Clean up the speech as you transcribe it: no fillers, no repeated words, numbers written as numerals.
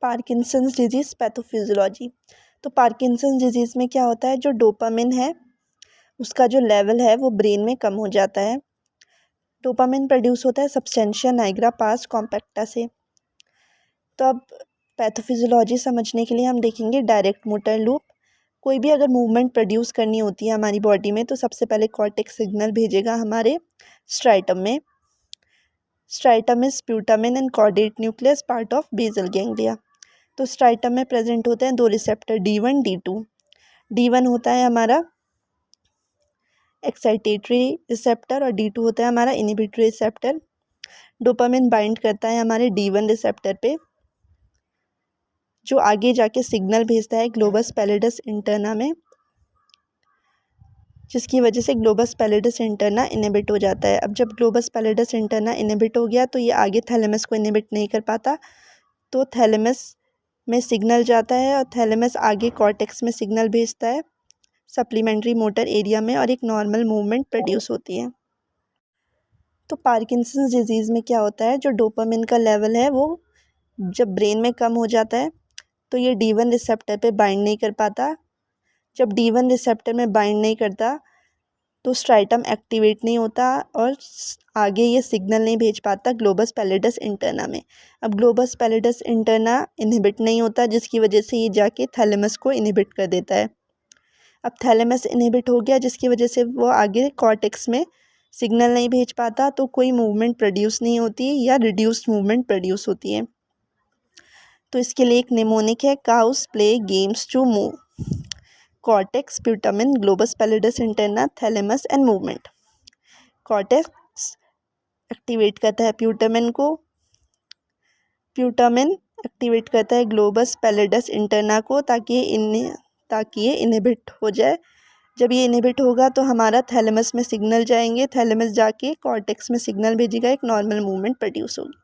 Parkinson's disease pathophysiology. तो Parkinson's disease में क्या होता है, जो डोपामिन है उसका जो लेवल है वो ब्रेन में कम हो जाता है। डोपामिन प्रोड्यूस होता है सब्सटेंशिया नाइग्रा पास कॉम्पैक्टा से। तो अब पैथोफिजियोलॉजी समझने के लिए हम देखेंगे डायरेक्ट मोटर लूप। कोई भी अगर मूवमेंट प्रोड्यूस करनी होती है हमारी बॉडी में तो सबसे पहले कॉर्टेक्स सिग्नल भेजेगा हमारे स्ट्राइटम में। Striatum is putamen and caudate nucleus part of basal ganglia. तो स्ट्राइटम में प्रेजेंट होते हैं दो रिसेप्टर D1 D2। D1 होता है हमारा एक्साइटेटरी रिसेप्टर और D2 होता है हमारा इनहिबिटरी रिसेप्टर। डोपामिन बाइंड करता है हमारे D1 रिसेप्टर पे, जो आगे जाके सिग्नल भेजता है ग्लोबस पैलिडस इंटरना में, जिसकी वजह से ग्लोबस पैलिडस इंटरना इनहिबिट हो जाता है। अब जब ग्लोबस पैलिडस इंटरना इनहिबिट हो गया तो ये आगे थैलेमस को इनहिबिट नहीं कर पाता, तो थैलेमस में सिग्नल जाता है और थैलेमस आगे कॉर्टेक्स में सिग्नल भेजता है सप्लीमेंट्री मोटर एरिया में, और एक नॉर्मल मूवमेंट प्रोड्यूस होती है। तो पार्किंसंस डिजीज़ में क्या होता है, जो डोपामिन का लेवल है वो जब ब्रेन में कम हो जाता है तो ये D1 रिसेप्टर पे बाइंड नहीं कर पाता। जब D1 रिसेप्टर में बाइंड नहीं करता तो स्ट्राइटम एक्टिवेट नहीं होता और आगे ये सिग्नल नहीं भेज पाता ग्लोबस पैलिडस इंटरना में। अब ग्लोबस पैलिडस इंटरना इनहिबिट नहीं होता, जिसकी वजह से ये जाके थैलेमस को इनहिबिट कर देता है। अब थैलेमस इनहिबिट हो गया जिसकी वजह से वो आगे कॉर्टेक्स में सिग्नल नहीं भेज पाता, तो कोई मूवमेंट प्रोड्यूस नहीं होती या रिड्यूस्ड मूवमेंट प्रोड्यूस होती है। तो इसके लिए एक निमोनिक है, cows play games to move, cortex putamen globus pallidus interna thalamus and movement. Cortex activate करता है प्यूटामिन को, प्यूटामिन एक्टिवेट करता है ग्लोबस पैलिडस इंटरना को ताकि ये इनहिबिट हो जाए। जब ये इनहिबिट होगा तो हमारा थैलेमस में सिग्नल जाएंगे, थैलेमस जाके कॉर्टेक्स में सिग्नल भेजेगा, एक नॉर्मल मूवमेंट प्रोड्यूस होगी।